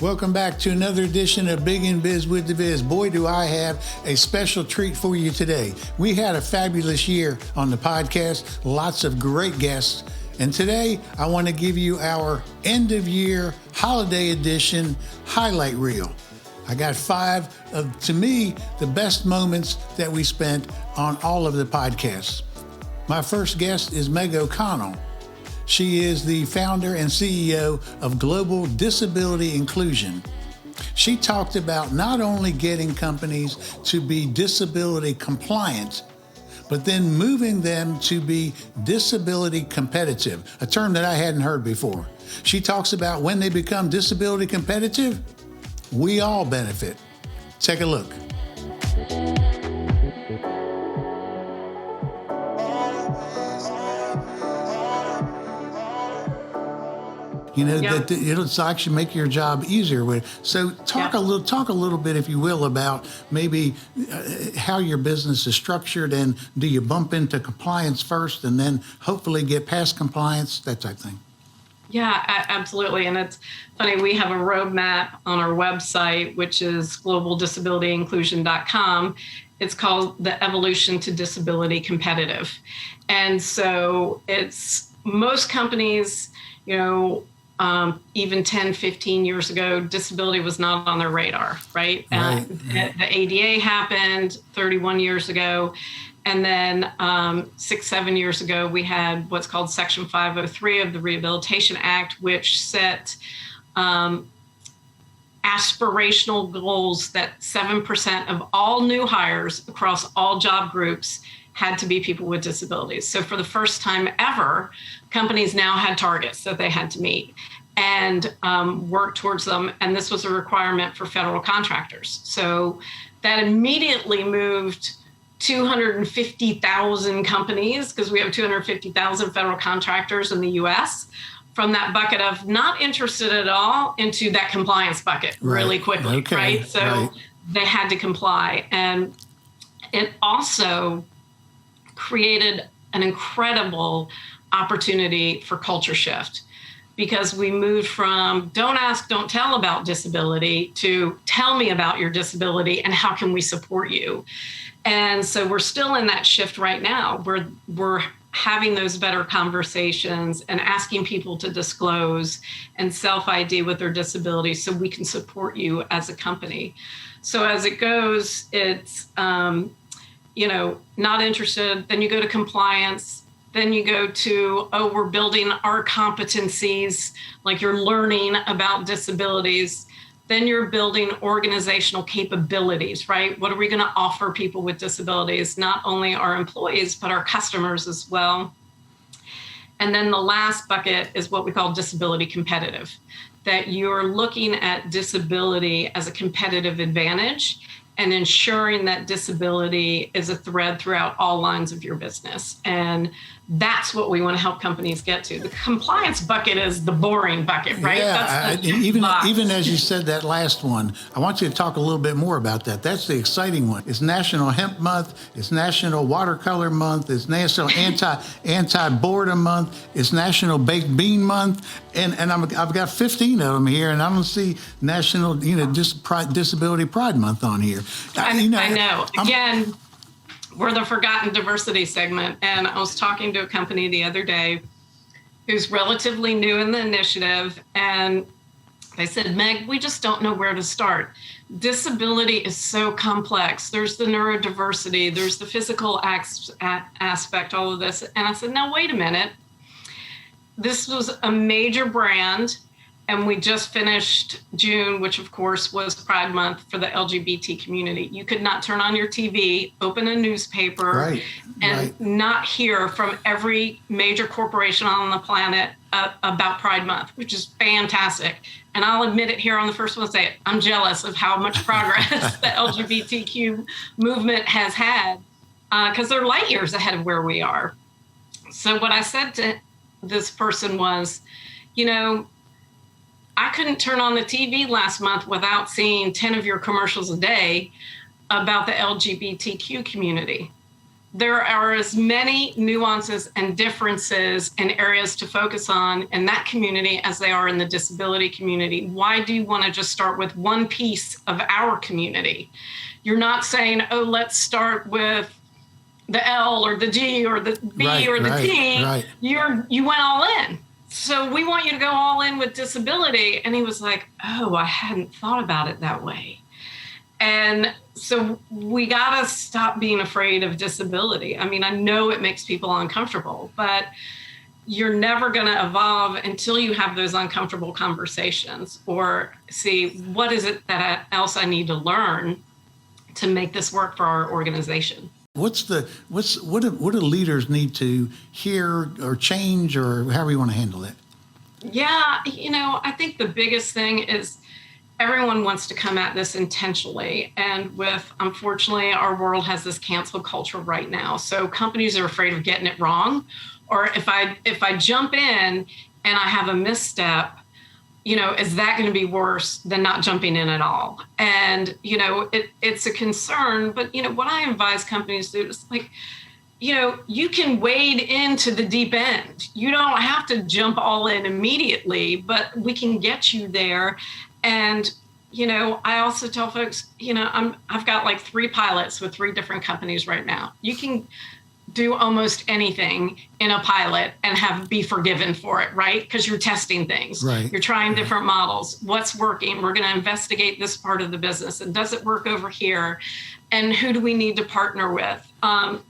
Welcome back to another edition of Big in Biz with DiViz. Boy, do I have a special treat for you today. We had a fabulous year on the podcast, lots of great guests. And today I want to give you our end of year holiday edition highlight reel. I got 5 of, to me, the best moments that we spent on all of the podcasts. My first guest is Meg O'Connell. She is the founder and CEO of Global Disability Inclusion. She talked about not only getting companies to be disability compliant, but then moving them to be disability competitive, a term that I hadn't heard before. She talks about when they become disability competitive, we all benefit. Take a look. You know, that it'll actually make your job easier with. So talk a little bit, if you will, about maybe how your business is structured, and do you bump into compliance first and then hopefully get past compliance, that type of thing. Yeah, absolutely. And it's funny, we have a roadmap on our website, which is globaldisabilityinclusion.com. It's called The Evolution to Disability Competitive. And so it's most companies, you know, even 10, 15 years ago, disability was not on their radar, right? The ADA happened 31 years ago. And then 6, 7 years ago, we had what's called Section 503 of the Rehabilitation Act, which set aspirational goals that 7% of all new hires across all job groups had to be people with disabilities. So for the first time ever, companies now had targets that they had to meet and work towards them. And this was a requirement for federal contractors. So that immediately moved 250,000 companies, because we have 250,000 federal contractors in the US, from that bucket of not interested at all into that compliance bucket really quickly, right? So they had to comply. And it also created an incredible opportunity for culture shift, because we moved from don't ask, don't tell about disability to tell me about your disability and how can we support you. And so we're still in that shift right now. We're having those better conversations and asking people to disclose and self-ID with their disabilities so we can support you as a company. So as it goes, it's not interested, then you go to compliance, then you go to, we're building our competencies, like you're learning about disabilities, then you're building organizational capabilities, right? What are we gonna offer people with disabilities? Not only our employees, but our customers as well. And then the last bucket is what we call disability competitive, that you're looking at disability as a competitive advantage and ensuring that disability is a thread throughout all lines of your business. And that's what we want to help companies get to. The compliance bucket is the boring bucket, right? Yeah, even as you said that last one, I want you to talk a little bit more about that. That's the exciting one. It's National Hemp Month. It's National Watercolor Month. It's National Anti-Boredom Month. It's National Baked Bean Month. And I've got 15 of them here, and I don't see National Disability Pride Month on here. I know. Again, we're the forgotten diversity segment. And I was talking to a company the other day who's relatively new in the initiative. And they said, Meg, we just don't know where to start. Disability is so complex. There's the neurodiversity, there's the physical aspect, all of this. And I said, now, wait a minute. This was a major brand. And we just finished June, which of course was Pride Month for the LGBT community. You could not turn on your TV, open a newspaper, not hear from every major corporation on the planet about Pride Month, which is fantastic. And I'll admit it here on the first one, say it, I'm jealous of how much progress the LGBTQ movement has had, because they're light years ahead of where we are. So what I said to this person was, I couldn't turn on the TV last month without seeing 10 of your commercials a day about the LGBTQ community. there are as many nuances and differences and areas to focus on in that community as they are in the disability community. Why do you want to just start with one piece of our community? You're not saying, oh, let's start with the L or the G or the B or the T. Right. You went all in. So we want you to go all in with disability. And he was like, oh, I hadn't thought about it that way. And so we got to stop being afraid of disability. I mean, I know it makes people uncomfortable, but you're never going to evolve until you have those uncomfortable conversations or see what is it that else I need to learn to make this work for our organization. What do leaders need to hear or change, or however you want to handle it? Yeah, I think the biggest thing is everyone wants to come at this intentionally. And unfortunately, our world has this cancel culture right now. So companies are afraid of getting it wrong. Or if I jump in and I have a misstep, is that going to be worse than not jumping in at all? And, it's a concern. But, what I advise companies to do is like, you can wade into the deep end. You don't have to jump all in immediately, but we can get you there. And, I also tell folks, I've got like 3 pilots with 3 different companies right now. You can do almost anything in a pilot and be forgiven for it, right? Because you're testing things. Right. You're trying different models. What's working? We're going to investigate this part of the business. And does it work over here? And who do we need to partner with? And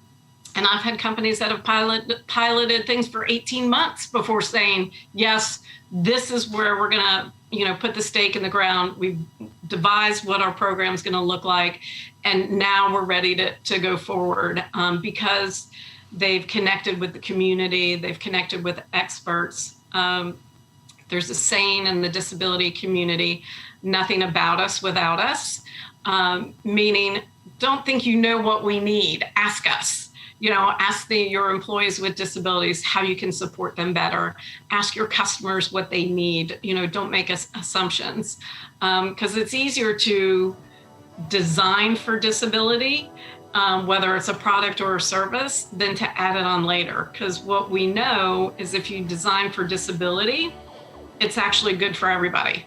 I've had companies that have piloted things for 18 months before saying, yes, this is where we're going to, put the stake in the ground. We've devised what our program is going to look like. And now we're ready to go forward because they've connected with the community. They've connected with experts. There's a saying in the disability community, nothing about us without us, meaning don't think you know what we need. Ask us. Ask your employees with disabilities how you can support them better. Ask your customers what they need. Don't make assumptions because it's easier to design for disability, whether it's a product or a service, than to add it on later. Because what we know is if you design for disability, it's actually good for everybody.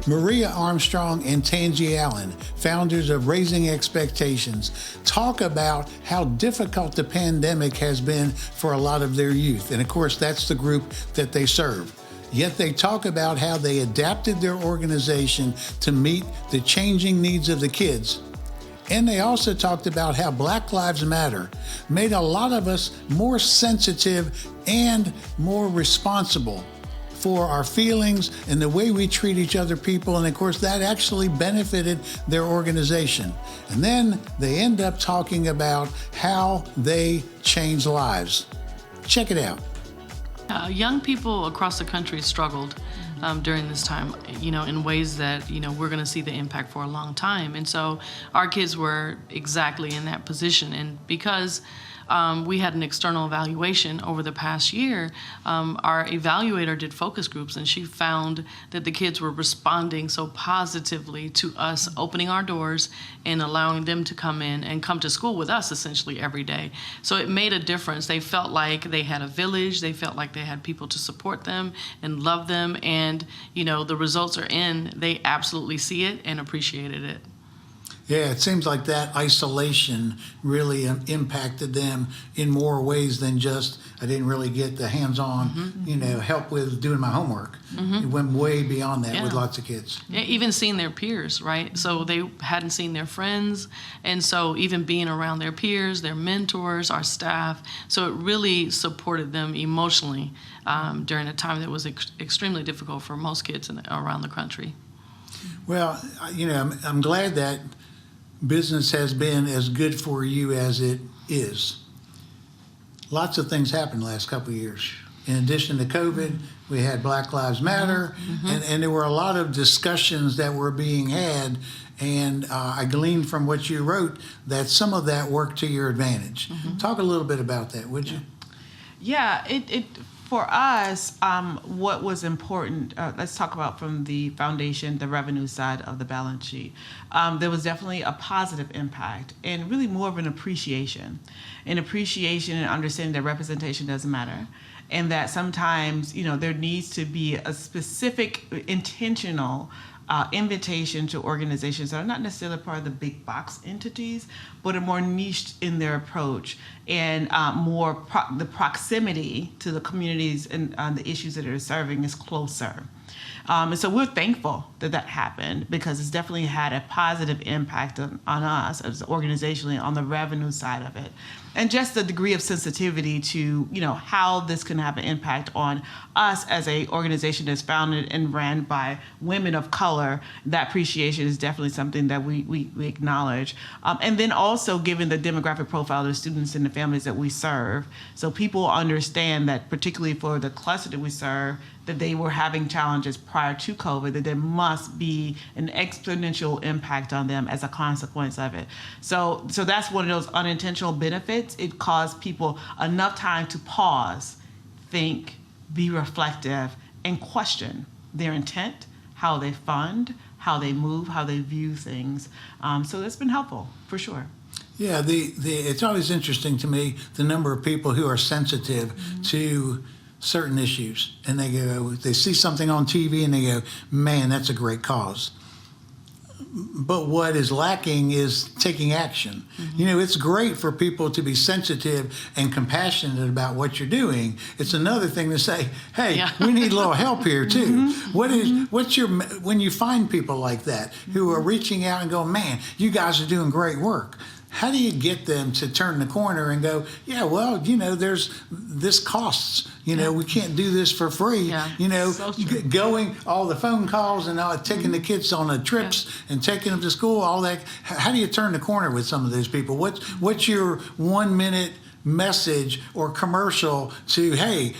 Maria Armstrong and Tangee Allen, founders of Raising Expectations, talk about how difficult the pandemic has been for a lot of their youth. And of course, that's the group that they serve. Yet they talk about how they adapted their organization to meet the changing needs of the kids. And they also talked about how Black Lives Matter made a lot of us more sensitive and more responsible for our feelings and the way we treat each other people. And of course, that actually benefited their organization. And then they end up talking about how they change lives. Check it out. Young people across the country struggled during this time, in ways that, we're going to see the impact for a long time. And so our kids were exactly in that position. And because we had an external evaluation over the past year, our evaluator did focus groups, and she found that the kids were responding so positively to us opening our doors and allowing them to come in and come to school with us essentially every day. So it made a difference. They felt like they had a village. They felt like they had people to support them and love them. And, the results are in. They absolutely see it and appreciated it. Yeah, it seems like that isolation really impacted them in more ways than just, I didn't really get the hands-on, help with doing my homework. It went way beyond that with lots of kids. Yeah, even seeing their peers, right? So they hadn't seen their friends. And so even being around their peers, their mentors, our staff. So it really supported them emotionally during a time that was extremely difficult for most kids around the country. Well, I'm glad that business has been as good for you as it is. Lots of things happened the last couple of years. In addition to COVID, we had Black Lives Matter, and there were a lot of discussions that were being had, and I gleaned from what you wrote that some of that worked to your advantage. Talk a little bit about that, would you? Yeah, it For us, what was important, let's talk about from the foundation, the revenue side of the balance sheet. There was definitely a positive impact and really more of an appreciation and understanding that representation doesn't matter. And that sometimes, there needs to be a specific intentional invitation to organizations that are not necessarily part of the big box entities, but are more niched in their approach and the proximity to the communities and the issues that they're serving is closer. And so we're thankful that happened because it's definitely had a positive impact on us as organizationally on the revenue side of it. And just the degree of sensitivity to, how this can have an impact on us as a organization that's founded and ran by women of color. That appreciation is definitely something that we acknowledge. And then also given the demographic profile of the students and the families that we serve. So people understand that particularly for the cluster that we serve, that they were having challenges prior to COVID, that there must be an exponential impact on them as a consequence of it. So that's one of those unintentional benefits. It caused people enough time to pause, think, be reflective, and question their intent, how they fund, how they move, how they view things. So that's been helpful, for sure. Yeah, it's always interesting to me the number of people who are sensitive to certain issues, and they see something on TV and they go, man, that's a great cause. But what is lacking is taking action. Mm-hmm. It's great for people to be sensitive and compassionate about what you're doing. It's another thing to say, hey, we need a little help here too. Mm-hmm. When you find people like that who are reaching out and going, man, you guys are doing great work, how do you get them to turn the corner and go, yeah, well, this costs. We can't do this for free. Yeah, so going all the phone calls and taking the kids on the trips and taking them to school, all that. How do you turn the corner with some of those people? What's your 1 minute message or commercial to, hey,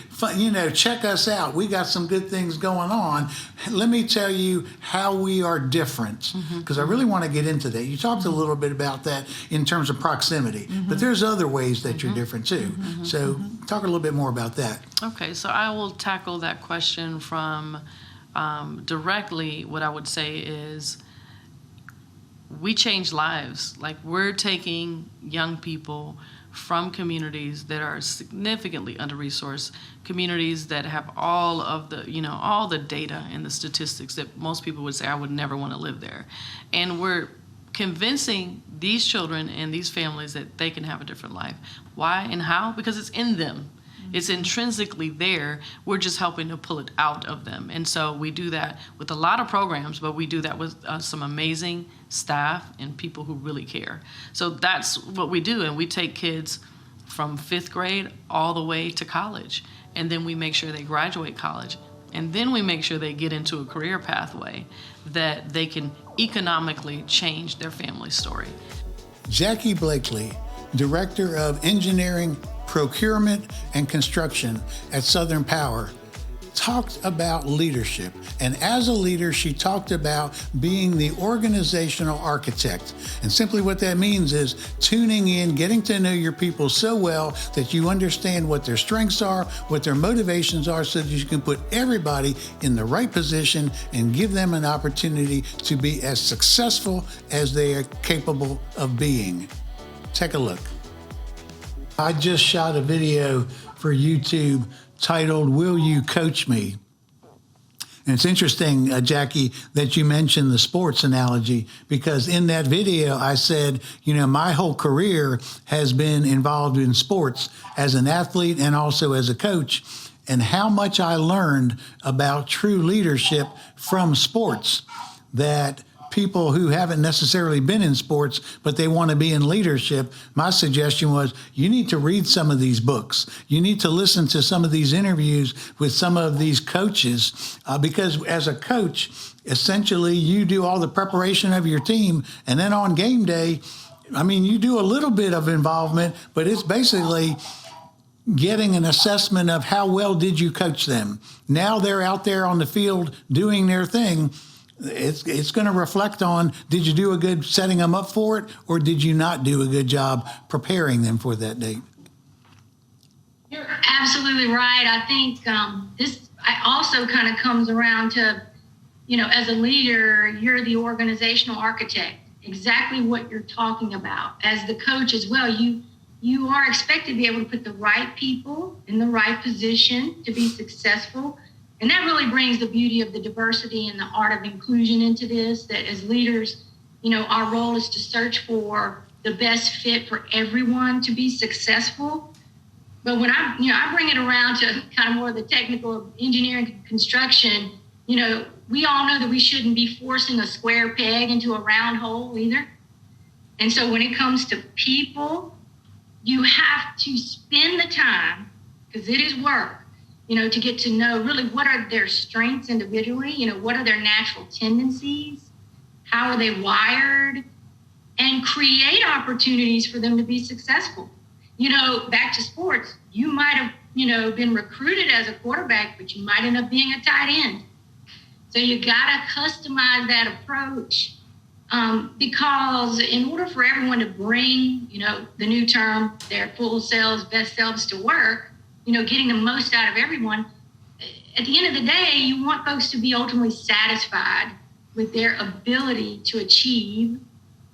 check us out. We got some good things going on. Let me tell you how we are different, because I really want to get into that. You talked a little bit about that in terms of proximity, but there's other ways that you're different too. So talk a little bit more about that. Okay, so I will tackle that question from directly. What I would say is we change lives. Like, we're taking young people from communities that are significantly under-resourced, communities that have all of the, all the data and the statistics that most people would say, I would never want to live there. And we're convincing these children and these families that they can have a different life. Why and how? Because it's in them. It's intrinsically there. We're just helping to pull it out of them. And so we do that with a lot of programs, but we do that with some amazing staff and people who really care. So that's what we do. And we take kids from 5th grade all the way to college. And then we make sure they graduate college. And then we make sure they get into a career pathway that they can economically change their family story. Jackie Blakely, Director of Engineering, Procurement, and Construction at Southern Power, talked about leadership. And as a leader, she talked about being the organizational architect. And simply what that means is tuning in, getting to know your people so well that you understand what their strengths are, what their motivations are, so that you can put everybody in the right position and give them an opportunity to be as successful as they are capable of being. Take a look. I just shot a video for YouTube titled, Will You Coach Me? And it's interesting, Jackie, that you mentioned the sports analogy, because in that video I said, my whole career has been involved in sports as an athlete and also as a coach, and how much I learned about true leadership from sports, that people who haven't necessarily been in sports, but they want to be in leadership, my suggestion was, you need to read some of these books. You need to listen to some of these interviews with some of these coaches, because as a coach, essentially you do all the preparation of your team, and then on game day, you do a little bit of involvement, but it's basically getting an assessment of how well did you coach them. Now they're out there on the field doing their thing. It's going to reflect on, did you do a good setting them up for it, or did you not do a good job preparing them for that date? You're absolutely right. I think this also kind of comes around to, as a leader, you're the organizational architect, exactly what you're talking about. As the coach as well, you are expected to be able to put the right people in the right position to be successful. And that really brings the beauty of the diversity and the art of inclusion into this, that as leaders, our role is to search for the best fit for everyone to be successful. But when I bring it around to kind of more of the technical engineering construction, we all know that we shouldn't be forcing a square peg into a round hole either. And so when it comes to people, you have to spend the time, because it is work, to get to know really what are their strengths individually, what are their natural tendencies, how are they wired, and create opportunities for them to be successful. Back to sports, you might have, been recruited as a quarterback, but you might end up being a tight end. So you gotta customize that approach because in order for everyone to bring, the new term, their full selves, best selves to work, getting the most out of everyone, at the end of the day, you want folks to be ultimately satisfied with their ability to achieve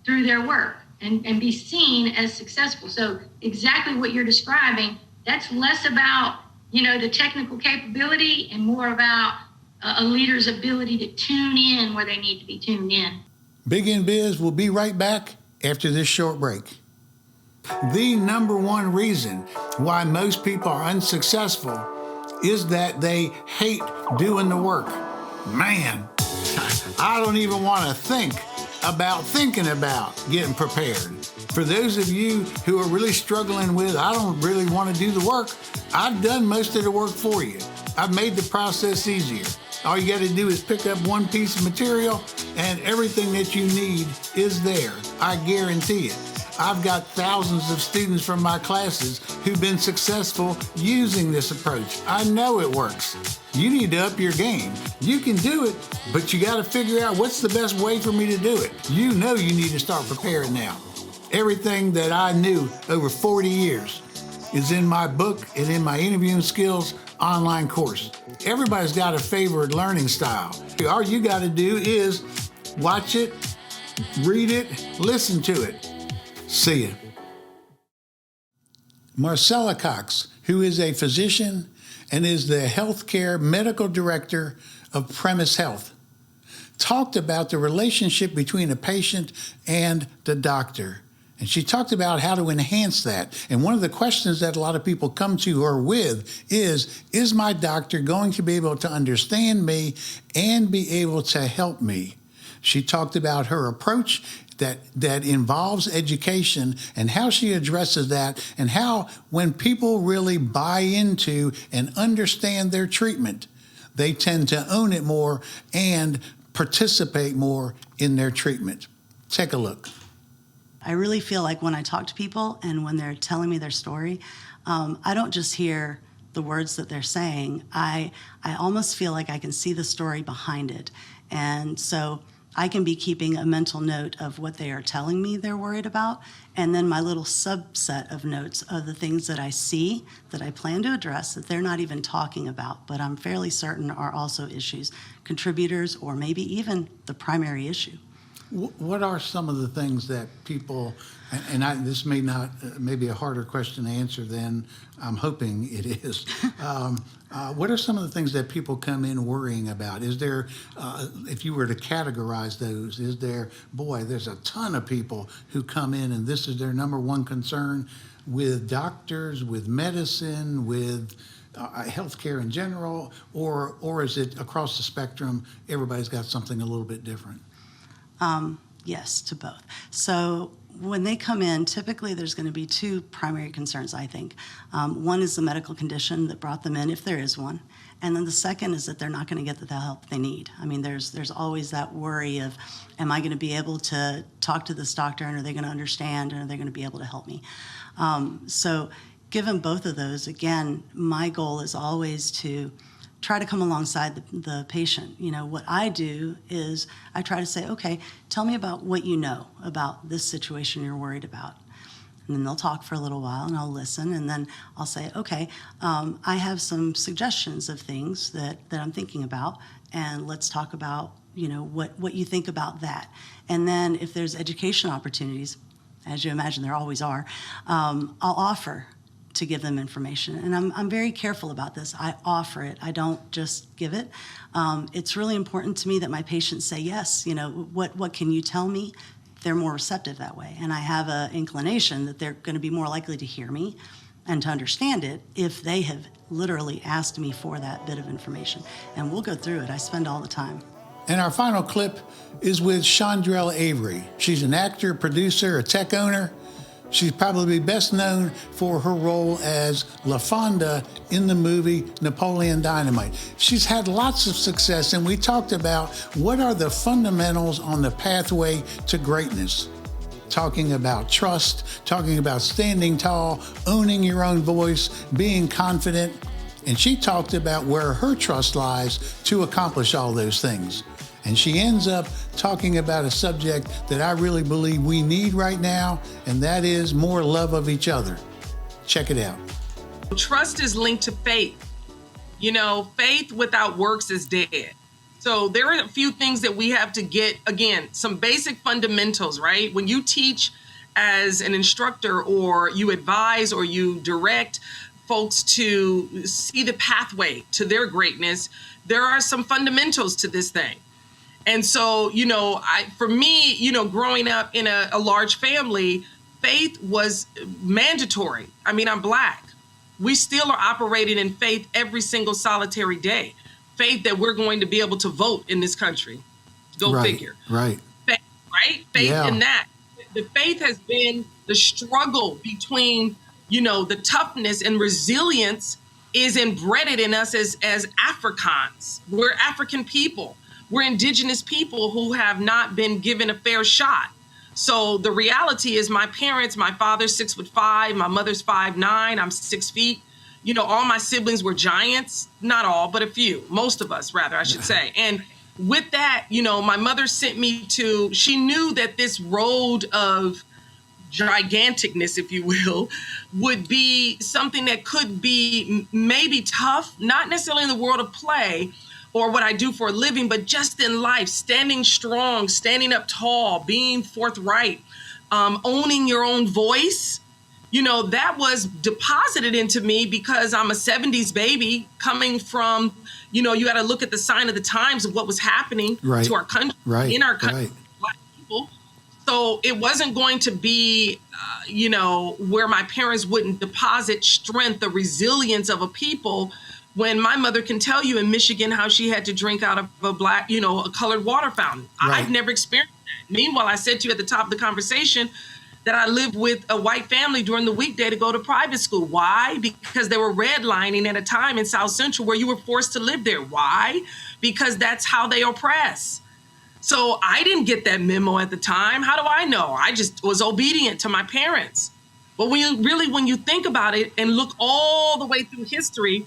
through their work and be seen as successful. So exactly what you're describing, that's less about, the technical capability and more about a leader's ability to tune in where they need to be tuned in. Big in Biz will be right back after this short break. The number one reason why most people are unsuccessful is that they hate doing the work. Man, I don't even want to think about thinking about getting prepared. For those of you who are really struggling with, I don't really want to do the work, I've done most of the work for you. I've made the process easier. All you got to do is pick up one piece of material and everything that you need is there. I guarantee it. I've got thousands of students from my classes who've been successful using this approach. I know it works. You need to up your game. You can do it, but you got to figure out what's the best way for me to do it. You need to start preparing now. Everything that I knew over 40 years is in my book and in my interviewing skills online course. Everybody's got a favorite learning style. All you got to do is watch it, read it, listen to it. See ya. Marcella Cox, who is a physician and is the healthcare medical director of Premise Health, talked about the relationship between a patient and the doctor. And she talked about how to enhance that. And one of the questions that a lot of people come to her with is my doctor going to be able to understand me and be able to help me? She talked about her approach that involves education and how she addresses that, and how when people really buy into and understand their treatment, they tend to own it more and participate more in their treatment. Take a look. I really feel like when I talk to people and when they're telling me their story, I don't just hear the words that they're saying. I almost feel like I can see the story behind it. And so I can be keeping a mental note of what they are telling me they're worried about, and then my little subset of notes of the things that I see that I plan to address that they're not even talking about, but I'm fairly certain are also issues, contributors, or maybe even the primary issue. What are some of the things that people, and this may be a harder question to answer than I'm hoping it is. What are some of the things that people come in worrying about? Is there, if you were to categorize those, there's a ton of people who come in and this is their number one concern with doctors, with medicine, with healthcare in general, or is it across the spectrum, everybody's got something a little bit different? Yes, to both. So when they come in, typically there's going to be two primary concerns, I think. One is the medical condition that brought them in, if there is one. And then the second is that they're not going to get the help they need. I mean, there's always that worry of, am I going to be able to talk to this doctor, and are they going to understand, and are they going to be able to help me? So given both of those, again, my goal is always to try to come alongside the patient. You know, what I do is I try to say, okay, tell me about what you know about this situation you're worried about. And then they'll talk for a little while, and I'll listen, and then I'll say, okay, I have some suggestions of things that I'm thinking about, and let's talk about, what you think about that. And then if there's education opportunities, as you imagine there always are, I'll offer to give them information. And I'm very careful about this. I offer it. I don't just give it. It's really important to me that my patients say, yes, what can you tell me? They're more receptive that way. And I have an inclination that they're going to be more likely to hear me and to understand it if they have literally asked me for that bit of information. And we'll go through it. I spend all the time. And our final clip is with Shondrella Avery. She's an actor, producer, a tech owner. She's probably best known for her role as LaFonda in the movie Napoleon Dynamite. She's had lots of success, and we talked about what are the fundamentals on the pathway to greatness. Talking about trust, talking about standing tall, owning your own voice, being confident. And she talked about where her trust lies to accomplish all those things. And she ends up talking about a subject that I really believe we need right now, and that is more love of each other. Check it out. Trust is linked to faith. Faith without works is dead. So there are a few things that we have to get, again, some basic fundamentals, right? When you teach as an instructor, or you advise or you direct folks to see the pathway to their greatness, there are some fundamentals to this thing. And so, for me, growing up in a large family, faith was mandatory. I mean, I'm Black. We still are operating in faith every single solitary day. Faith that we're going to be able to vote in this country. Go figure. Right. Faith, right? Faith in that. The faith has been the struggle between, the toughness and resilience is embedded in us as Afrikaans. We're African people. We're indigenous people who have not been given a fair shot. So the reality is my parents, my father's 6'5", my mother's 5'9", I'm 6 feet. All my siblings were giants, not all, but a few, most of us rather, I should say. And with that, my mother sent me she knew that this road of giganticness, if you will, would be something that could be maybe tough, not necessarily in the world of play, or what I do for a living, but just in life, standing strong, standing up tall, being forthright, owning your own voice. That was deposited into me because I'm a 70s baby coming from, you got to look at the sign of the times of what was happening to our country, in our country, Black people. So it wasn't going to be, where my parents wouldn't deposit strength, the resilience of a people, when my mother can tell you in Michigan how she had to drink out of a black, a colored water fountain. I've never experienced that. Meanwhile, I said to you at the top of the conversation that I lived with a white family during the weekday to go to private school. Why? Because they were redlining at a time in South Central where you were forced to live there. Why? Because that's how they oppress. So I didn't get that memo at the time. How do I know? I just was obedient to my parents. But when you think about it and look all the way through history,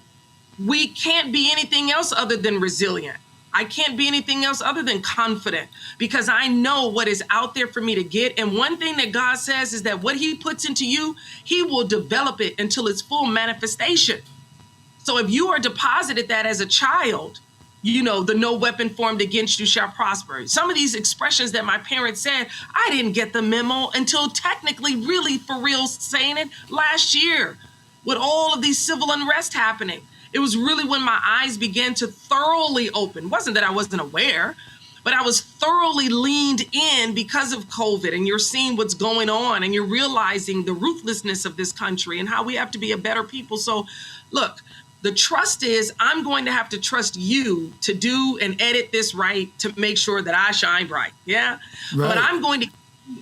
we can't be anything else other than resilient. I can't be anything else other than confident, because I know what is out there for me to get. And one thing that God says is that what he puts into you, he will develop it until its full manifestation. So if you are deposited that as a child, the no weapon formed against you shall prosper. Some of these expressions that my parents said, I didn't get the memo until technically, really for real saying it last year with all of these civil unrest happening. It was really when my eyes began to thoroughly open. It wasn't that I wasn't aware, but I was thoroughly leaned in because of COVID, and you're seeing what's going on, and you're realizing the ruthlessness of this country and how we have to be a better people. So look, the trust is I'm going to have to trust you to do and edit this right to make sure that I shine bright. Yeah. Right. But I'm going to give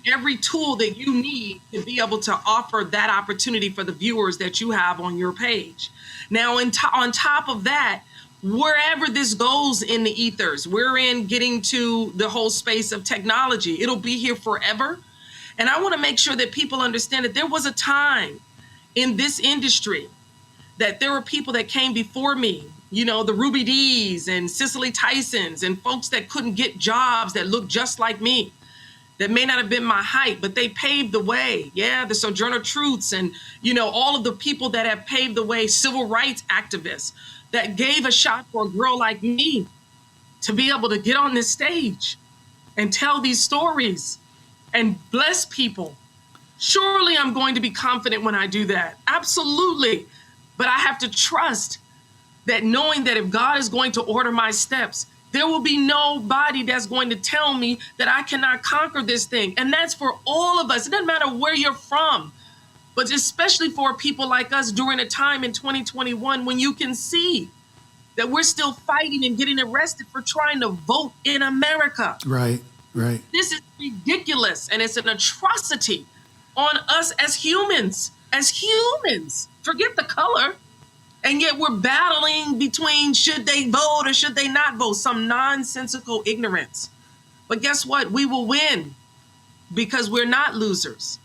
you every tool that you need to be able to offer that opportunity for the viewers that you have on your page. Now, on top of that, wherever this goes in the ethers, we're in getting to the whole space of technology. It'll be here forever. And I want to make sure that people understand that there was a time in this industry that there were people that came before me, the Ruby Dees and Cicely Tysons and folks that couldn't get jobs that looked just like me. that may not have been my height, but they paved the way. Yeah, the Sojourner Truths and, all of the people that have paved the way, civil rights activists that gave a shot for a girl like me to be able to get on this stage and tell these stories and bless people. Surely I'm going to be confident when I do that. Absolutely. But I have to trust that, knowing that if God is going to order my steps, there will be nobody that's going to tell me that I cannot conquer this thing. And that's for all of us. It doesn't matter where you're from, but especially for people like us during a time in 2021 when you can see that we're still fighting and getting arrested for trying to vote in America. Right. This is ridiculous, and it's an atrocity on us as humans. Forget the color. And yet we're battling between should they vote or should they not vote, some nonsensical ignorance. But guess what? We will win because we're not losers.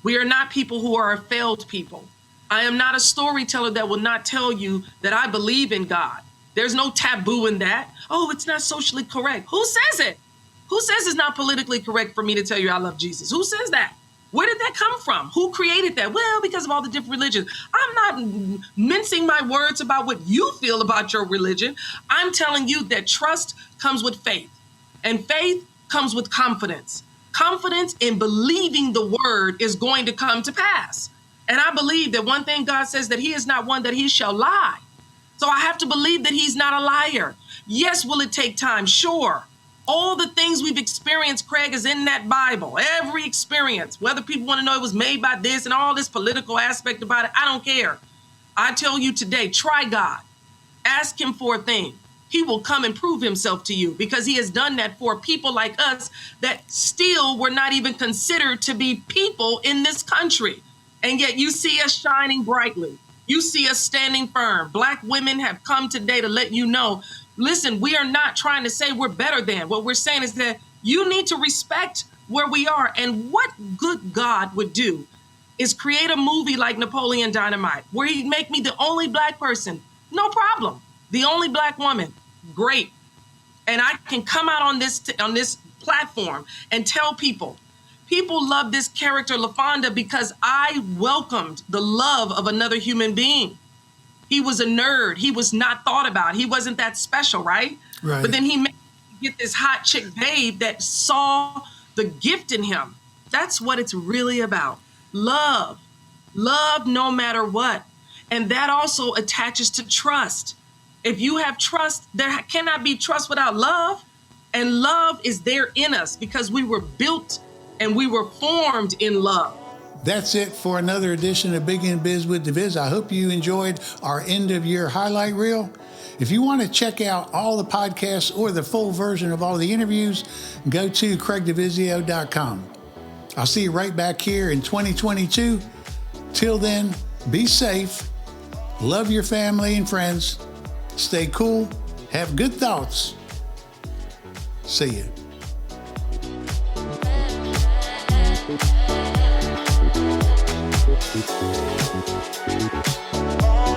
We are not people who are failed people. I am not a storyteller that will not tell you that I believe in God. There's no taboo in that. Oh, it's not socially correct. Who says it? Who says it's not politically correct for me to tell you I love Jesus? Who says that? Where did that come from? Who created that? Well, because of all the different religions. I'm not mincing my words about what you feel about your religion. I'm telling you that trust comes with faith, and faith comes with confidence. Confidence in believing the word is going to come to pass. And I believe that one thing God says, that he is not one that he shall lie. So I have to believe that he's not a liar. Yes, will it take time? Sure. All the things we've experienced, Craig, is in that Bible. Every experience, whether people want to know it was made by this and all this political aspect about it, I don't care. I tell you today, try God. Ask him for a thing. He will come and prove himself to you, because he has done that for people like us that still were not even considered to be people in this country. And yet you see us shining brightly. You see us standing firm. Black women have come today to let you know, listen, we are not trying to say we're better than. What we're saying is that you need to respect where we are. And what good God would do is create a movie like Napoleon Dynamite, where he'd make me the only Black person. No problem. The only Black woman. Great. And I can come out on this platform and tell people love this character, LaFonda, because I welcomed the love of another human being. He was a nerd. He was not thought about. He wasn't that special, right? But then he made me get this hot chick babe that saw the gift in him. That's what it's really about. Love. Love no matter what. And that also attaches to trust. If you have trust, there cannot be trust without love. And love is there in us because we were built and we were formed in love. That's it for another edition of Big in Biz with DiViz. I hope you enjoyed our end of year highlight reel. If you want to check out all the podcasts or the full version of all the interviews, go to CraigDiVizzio.com. I'll see you right back here in 2022. Till then, be safe, love your family and friends, stay cool, have good thoughts. See ya. Oh